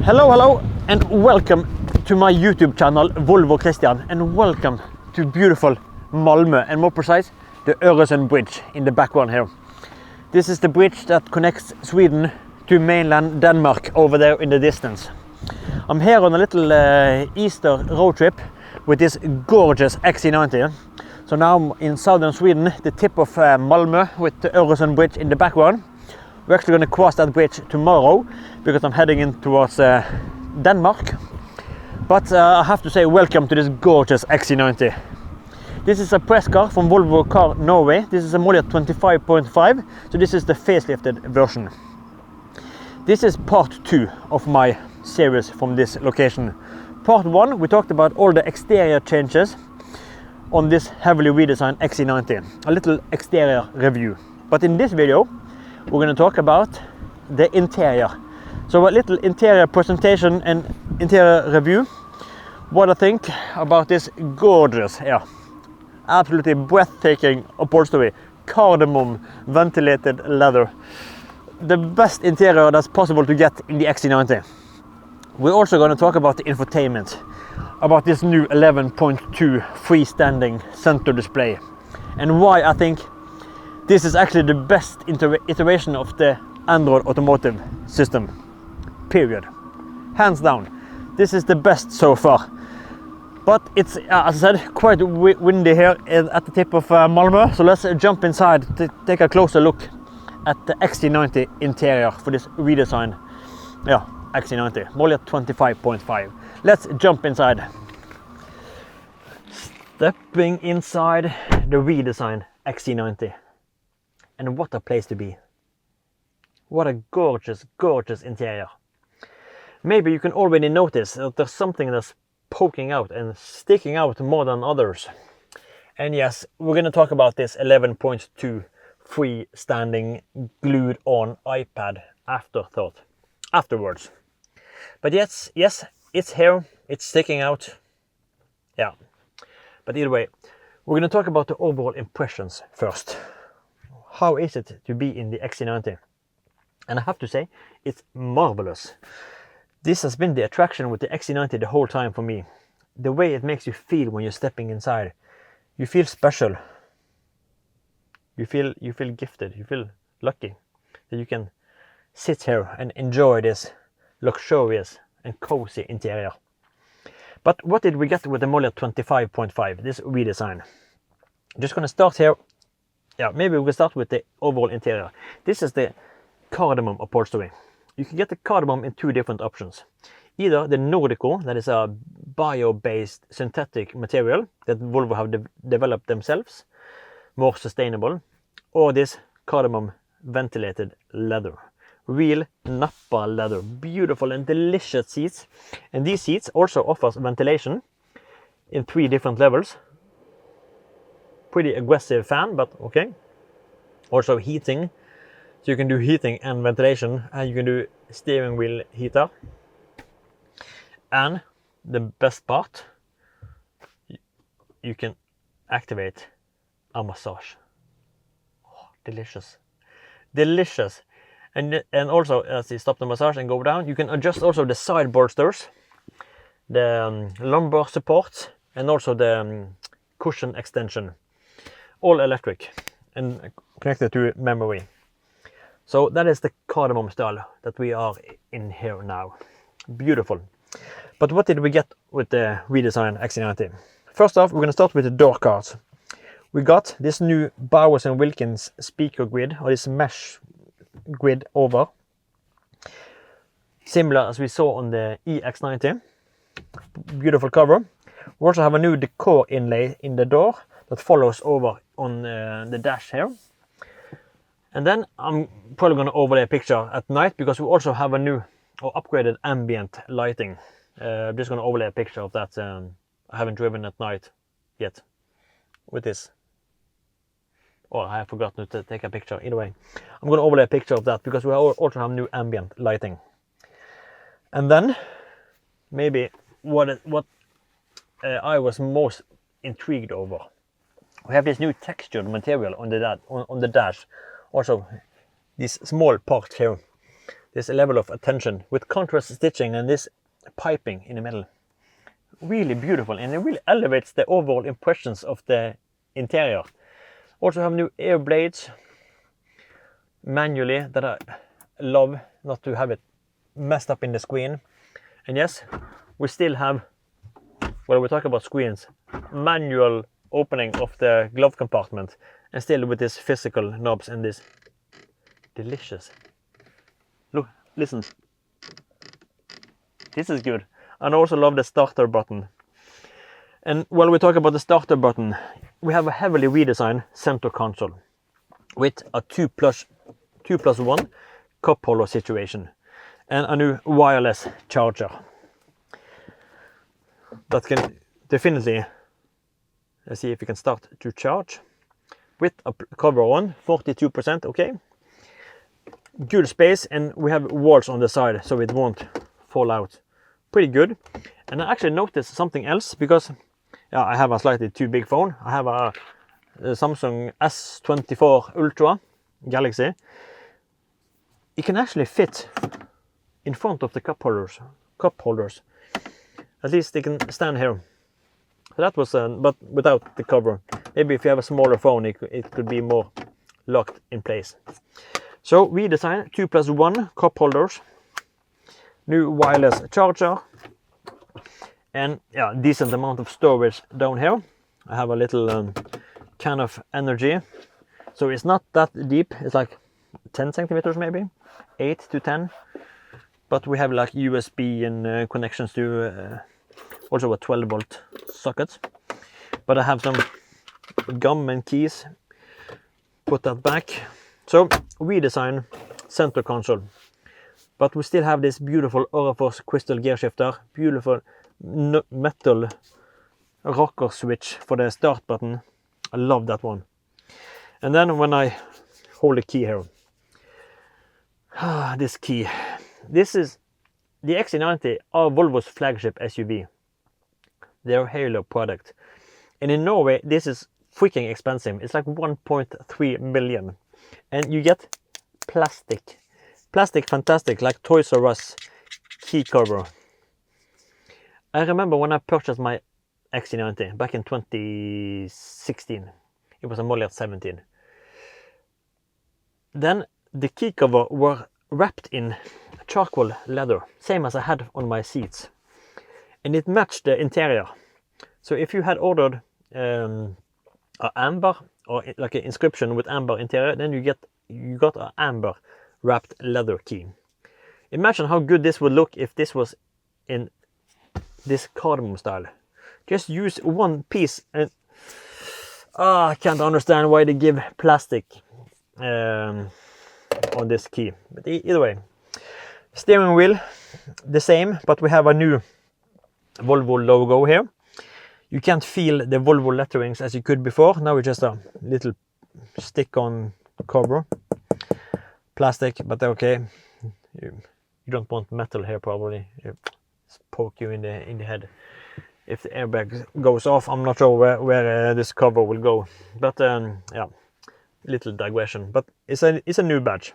Hello and welcome to my YouTube channel Volvo Christian, and welcome to beautiful Malmö, and more precise the Öresund Bridge in the background here. This is the bridge that connects Sweden to mainland Denmark over there in the distance. I'm here on a little Easter road trip with this gorgeous XC90. So now I'm in southern Sweden, the tip of Malmö, with the Öresund Bridge in the background. We're actually going to cross that bridge tomorrow because I'm heading in towards Denmark. But I have to say welcome to this gorgeous XC90. This is a press car from Volvo Car Norway. This is a MY25.5, so this is the facelifted version. This is part 2 of my series from this location. Part 1, we talked about all the exterior changes on this heavily redesigned XC90. A little exterior review. But in this video, we're going to talk about the interior. So a little interior presentation and interior review. What I think about this gorgeous, absolutely breathtaking upholstery, cardamom ventilated leather. The best interior that's possible to get in the XC90. We're also going to talk about the infotainment, about this new 11.2 freestanding center display, and why I think this is actually the best iteration of the Android Automotive system, period. Hands down, this is the best so far. But it's, as I said, quite windy here at the tip of Malmö, so let's jump inside to take a closer look at the XC90 interior for this redesigned XC90, MY25.5. Let's jump inside. Stepping inside the redesigned XC90. And what a place to be. What a gorgeous, gorgeous interior. Maybe you can already notice that there's something that's poking out and sticking out more than others. And yes, we're going to talk about this 11.2 freestanding glued on iPad afterwards. But yes, it's here, it's sticking out. Yeah. But either way, we're going to talk about the overall impressions first. How is it to be in the XC90? And I have to say, it's marvelous. This has been the attraction with the XC90 the whole time for me. The way it makes you feel when you're stepping inside. You feel special. You feel gifted. You feel lucky that you can sit here and enjoy this luxurious and cozy interior. But what did we get with the MY25.5, this redesign? I'm just going to start here. Maybe we'll start with the overall interior. This is the cardamom upholstery. You can get the cardamom in two different options. Either the Nordico, that is a bio-based synthetic material that Volvo have developed themselves, more sustainable, or this cardamom ventilated leather. Real Nappa leather, beautiful and delicious seats. And these seats also offers ventilation in 3 different levels. Pretty aggressive fan, but okay. Also heating, so you can do heating and ventilation, and you can do steering wheel heater. And the best part, you can activate a massage. Oh, delicious, delicious. And also, as you stop the massage and go down, you can adjust also the side bolsters, the lumbar supports, and also the cushion extension. All electric and connected to memory. So that is the cardamom style that we are in here now. Beautiful. But what did we get with the redesigned XC90? First off, we're going to start with the door cards. We got this new Bowers & Wilkins speaker grid, or this mesh grid over. Similar as we saw on the EX90. Beautiful cover. We also have a new decor inlay in the door that follows over on the dash here. And then I'm probably going to overlay a picture at night because we also have a new or upgraded ambient lighting. I'm just going to overlay a picture of that. I haven't driven at night yet with this. Or I have forgotten to take a picture. Either way, I'm going to overlay a picture of that because we also have new ambient lighting. And then maybe what I was most intrigued over. We have this new textured material on the dash. Also, this small part here this level of attention with contrast stitching and this piping in the middle. Really beautiful, and it really elevates the overall impressions of the interior. Also have new air blades manually that I love, not to have it messed up in the screen. And yes, we still have, well, we talk about screens, manual opening of the glove compartment, and still with this physical knobs and this delicious. Look, listen. This is good. And I also love the starter button. And while we talk about the starter button, we have a heavily redesigned center console with a 2+1 cup holder situation and a new wireless charger that can definitely, let's see if we can start to charge with a cover on 42%. Okay, good space, and we have walls on the side so it won't fall out. Pretty good. And I actually noticed something else, because I have a slightly too big phone. I have a Samsung S24 Ultra Galaxy. It can actually fit in front of the cup holders. At least they can stand here. So that was, but without the cover. Maybe if you have a smaller phone, it could be more locked in place. So we designed 2+1 cup holders, new wireless charger, and yeah, decent amount of storage down here. I have a little can of energy, so it's not that deep. It's like 10 centimeters, maybe 8 to 10. But we have like USB and connections to also a 12-volt socket. But I have some gum and keys. Put that back. So we design center console, but we still have this beautiful Auraforce crystal gear shifter, beautiful metal rocker switch for the start button. I love that one. And then when I hold the key here, this key, this is the XC90 are Volvo's flagship SUV, their Halo product. And in Norway, this is freaking expensive. It's like 1.3 million. And you get plastic fantastic, like Toys R Us key cover. I remember when I purchased my XC90 back in 2016. It was a model 17. Then the key cover were wrapped in charcoal leather, same as I had on my seats, and it matched the interior. So if you had ordered a amber or like an inscription with amber interior, then you got an amber wrapped leather key. Imagine how good this would look if this was in this cardamom style. Just use one piece, and I can't understand why they give plastic on this key. But either way, steering wheel the same, but we have a new Volvo logo here. You can't feel the Volvo letterings as you could before. Now it's just a little stick-on cover, plastic, but okay. You don't want metal here, probably. It poke you in the head. If the airbag goes off, I'm not sure where this cover will go. But yeah, little digression. But it's a new badge.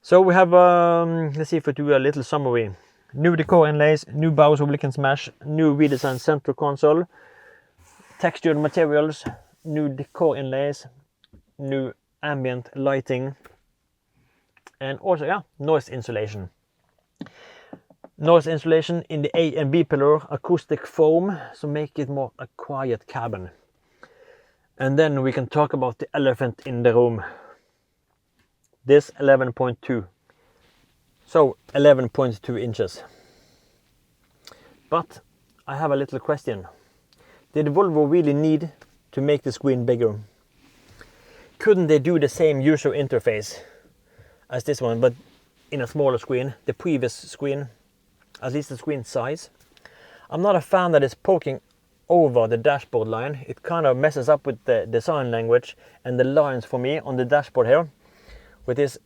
So we have, let's see if we do a little summary. New decor inlays, new bows we can smash, new redesigned center console, textured materials, new decor inlays, new ambient lighting, and also, yeah, noise insulation. Noise insulation in the A and B pillar, acoustic foam, so make it more a quiet cabin. And then we can talk about the elephant in the room. This 11.2. So 11.2 inches. But I have a little question. Did Volvo really need to make the screen bigger? Couldn't they do the same user interface as this one, but in a smaller screen, the previous screen, at least the screen size? I'm not a fan that it's poking over the dashboard line. It kind of messes up with the design language and the lines for me on the dashboard here. With this,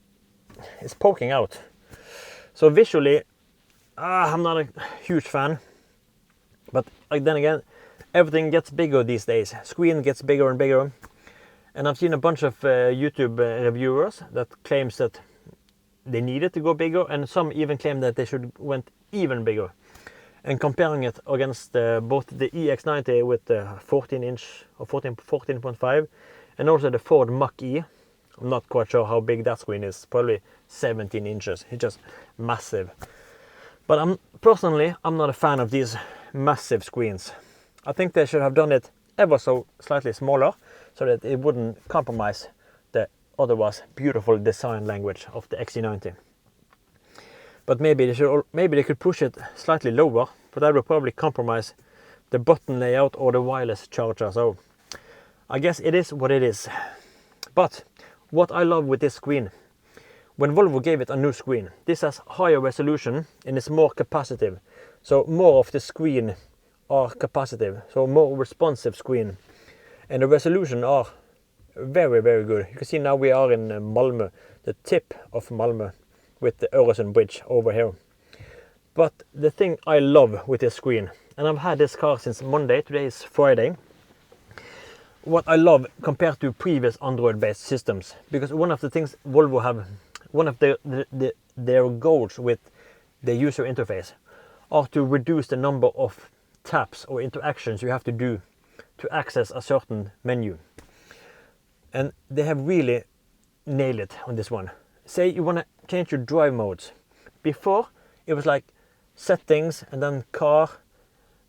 it's poking out. So visually, I'm not a huge fan. But then again, everything gets bigger these days. Screen gets bigger and bigger. And I've seen a bunch of YouTube reviewers that claims that they needed to go bigger, and some even claim that they should went even bigger. And comparing it against both the EX90 with the 14-inch or 14.5 and also the Ford Mach-E, I'm not quite sure how big that screen is, probably 17 inches. It's just massive. But personally, I'm not a fan of these massive screens. I think they should have done it ever so slightly smaller so that it wouldn't compromise the otherwise beautiful design language of the XC90. But maybe they could push it slightly lower, but that would probably compromise the button layout or the wireless charger. So I guess it is what it is. But what I love with this screen, when Volvo gave it a new screen, this has higher resolution and is more capacitive. So more of the screen are capacitive, so more responsive screen. And the resolution are very, very good. You can see now we are in Malmö, the tip of Malmö, with the Öresund bridge over here. But the thing I love with this screen, and I've had this car since Monday, today is Friday, what I love compared to previous Android-based systems, because one of the things Volvo have, one of their goals with the user interface are to reduce the number of taps or interactions you have to do to access a certain menu. And they have really nailed it on this one. Say you want to change your drive modes. Before it was like settings and then car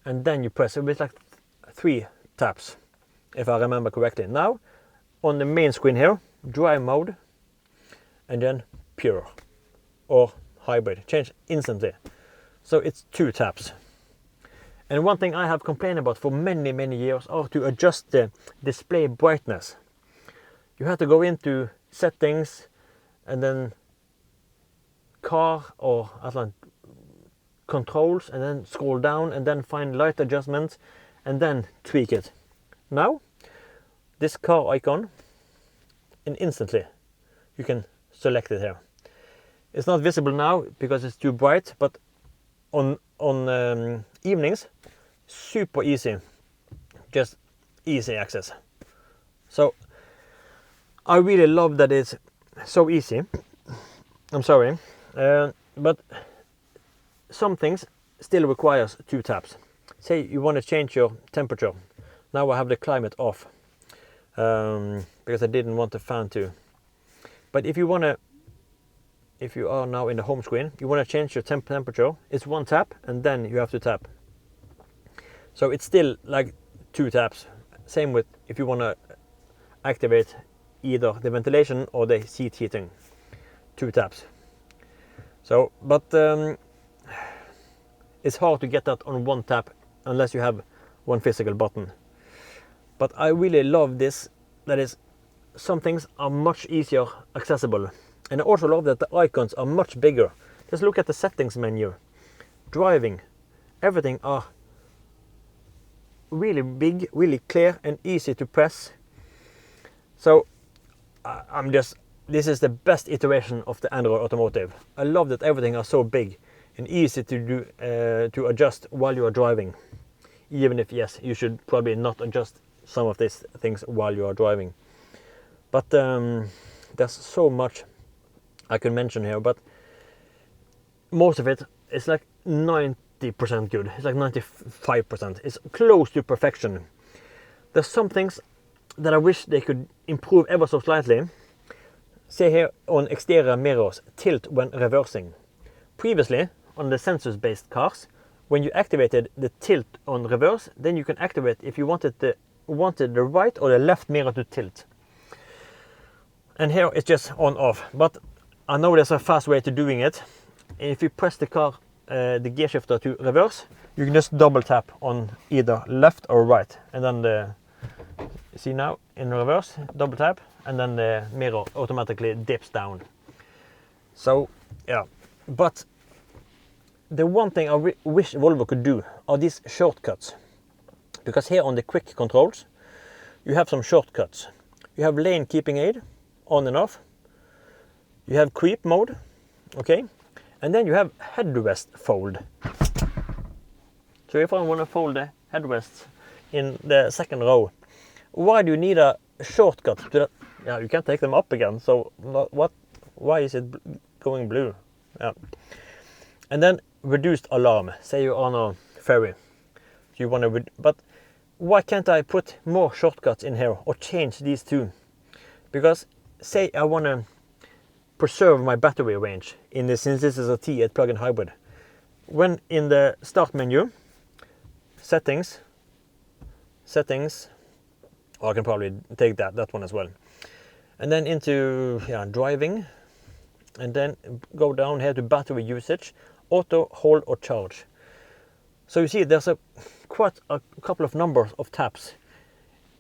and then you press. It was like 3 taps, if I remember correctly. Now on the main screen here, drive mode and then pure or hybrid. Change instantly. So it's 2 taps. And one thing I have complained about for many years are to adjust the display brightness. You have to go into settings and then car or controls and then scroll down and then find light adjustments and then tweak it. Now this car icon, and instantly you can select it here. It's not visible now because it's too bright, but on evenings, super easy, just easy access. So I really love that it's so easy. I'm sorry, but some things still requires 2 taps. Say you want to change your temperature. Now I have the climate off because I didn't want the fan to. But if you are now in the home screen, you want to change your temperature, it's 1 tap and then you have to tap. So it's still like 2 taps. Same with if you want to activate either the ventilation or the seat heating, 2 taps. So, but it's hard to get that on 1 tap unless you have 1 physical button. But I really love this, that is, some things are much easier accessible. And I also love that the icons are much bigger. Just look at the settings menu. Driving, everything are really big, really clear and easy to press. So this is the best iteration of the Android Automotive. I love that everything are so big and easy to do to adjust while you are driving. Even if, yes, you should probably not adjust some of these things while you are driving. But there's so much I can mention here, but most of it is like 90% good. It's like 95%. It's close to perfection. There's some things that I wish they could improve ever so slightly. Say here on exterior mirrors, tilt when reversing. Previously, on the sensors-based cars, when you activated the tilt on reverse, then you can activate if you wanted the right or the left mirror to tilt. And here it's just on off. But I know there's a fast way to doing it. If you press the car, the gear shifter to reverse, you can just double tap on either left or right, and then see now in reverse, double tap, and then the mirror automatically dips down. So yeah, but the one thing I wish Volvo could do are these shortcuts, because here on the quick controls you have some shortcuts. You have lane keeping aid on and off, you have creep mode, okay, and then you have headrest fold. So if I want to fold the headrests in the second row, why do you need a shortcut to that? Yeah, you can't take them up again. So what? Why is it going blue. Yeah. And then reduced alarm. Say you're on a ferry. You want to, but why can't I put more shortcuts in here or change these two? Because say I want to preserve my battery range in this, since this is a T8 plug-in hybrid. When in the start menu, settings, or I can probably take that one as well. And then into driving, and then go down here to battery usage, auto, hold or charge. So you see there's quite a couple of numbers of tabs.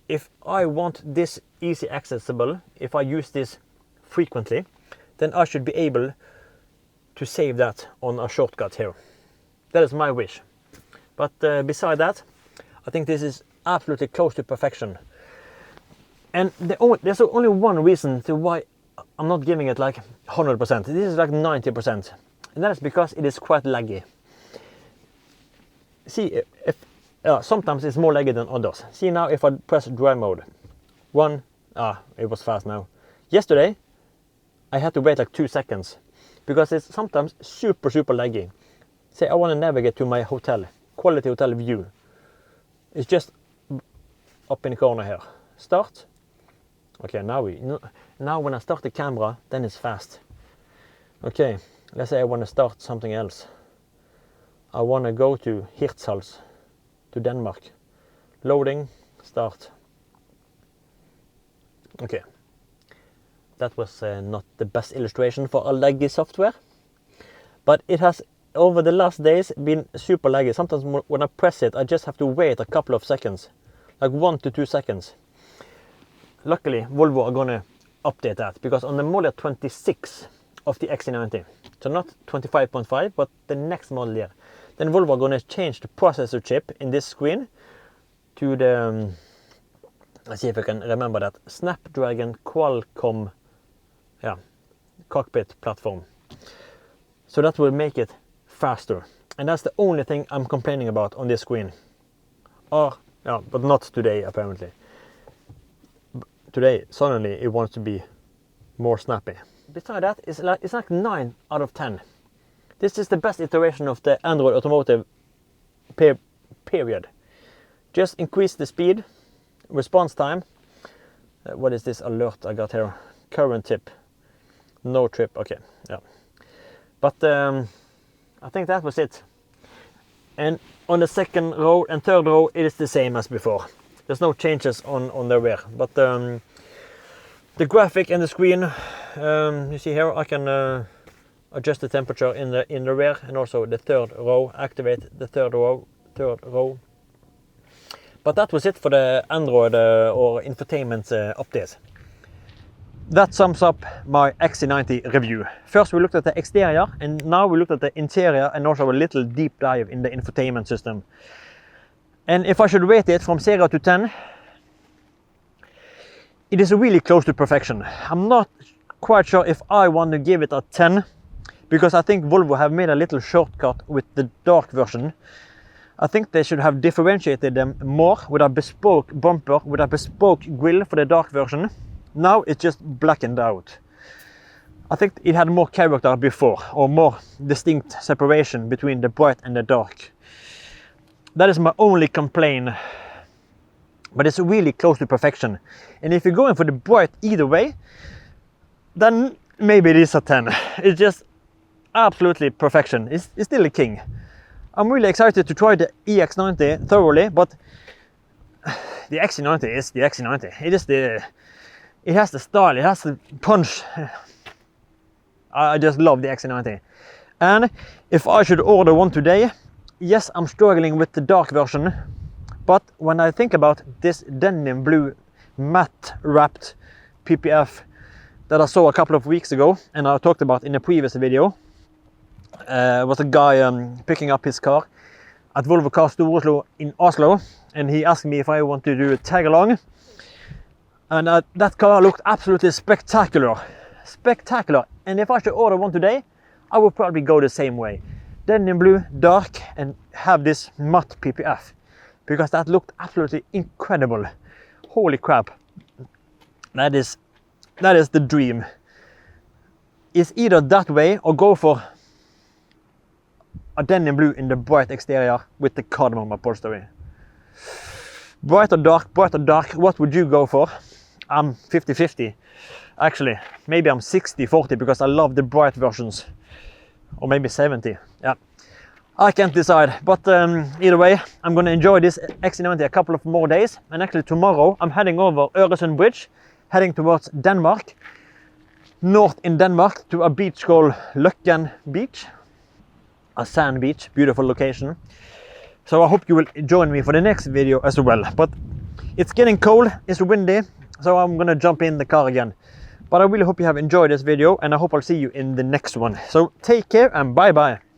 If I want this easy accessible, if I use this frequently, then I should be able to save that on a shortcut here. That is my wish. But beside that, I think this is absolutely close to perfection. And there's only one reason to why I'm not giving it like 100%. This is like 90%. And that is because it is quite laggy. See, sometimes it's more laggy than others. See now if I press drive mode. It was fast now. Yesterday, I had to wait like 2 seconds because it's sometimes super laggy. Say I want to navigate to my hotel, quality hotel view. It's just up in the corner here. Start. Okay, now when I start the camera, then it's fast. Okay, let's say I want to start something else. I want to go to Hirtshals, to Denmark. Loading, start. Okay, that was not the best illustration for a laggy software, but it has over the last days been super laggy. Sometimes when I press it, I just have to wait a couple of seconds, like 1 to 2 seconds. Luckily, Volvo are gonna update that, because on the model 26 of the XC90, so not 25.5, but the next model year, then Volvo are gonna change the processor chip in this screen to the, let's see if I can remember that, Snapdragon Qualcomm cockpit platform. So that will make it faster. And that's the only thing I'm complaining about on this screen. But not today apparently. Today, suddenly it wants to be more snappy. Besides that, it's like 9 out of 10. This is the best iteration of the Android Automotive period. Just increase the speed, response time. What is this alert I got here? Current tip. No trip, okay, yeah. But I think that was it. And on the second row and third row, it is the same as before. There's no changes on the rear, but the graphic and the screen, you see here, I can adjust the temperature in the rear, and also the third row, activate the third row. But that was it for the Android or infotainment update. That sums up my XC90 review. First we looked at the exterior, and now we looked at the interior and also a little deep dive in the infotainment system. And if I should rate it from 0 to 10, it is really close to perfection. I'm not quite sure if I want to give it a 10, because I think Volvo have made a little shortcut with the dark version. I think they should have differentiated them more with a bespoke bumper, with a bespoke grille for the dark version. Now it's just blackened out. I think it had more character before, or more distinct separation between the bright and the dark. That is my only complaint, but it's really close to perfection. And if you're going for the bright either way, then maybe it is a 10. It's just absolutely perfection. It's still a king. I'm really excited to try the EX90 thoroughly, but the XC90 is the XC90. It has the style, it has the punch. I just love the XC90. And if I should order one today, yes, I'm struggling with the dark version, but when I think about this denim blue matte wrapped PPF that I saw a couple of weeks ago, and I talked about in a previous video, was a guy picking up his car at Volvo Car Norway in Oslo, and he asked me if I want to do a tag along, and that car looked absolutely spectacular. And if I should order one today, I would probably go the same way. Denim blue, dark, and have this matte PPF, because that looked absolutely incredible. Holy crap, that is the dream. is either that way or go for a denim blue in the bright exterior with the cardamom upholstery. Bright or dark, what would you go for? I'm 50-50. Actually, maybe I'm 60-40 because I love the bright versions. Or maybe 70, yeah. I can't decide, but either way, I'm gonna enjoy this XC90 a couple of more days. And actually tomorrow, I'm heading over Øresund Bridge, heading towards Denmark. North in Denmark to a beach called Løkken Beach. A sand beach, beautiful location. So I hope you will join me for the next video as well. But it's getting cold, it's windy, so I'm gonna jump in the car again. But I really hope you have enjoyed this video, and I hope I'll see you in the next one. So take care and bye bye.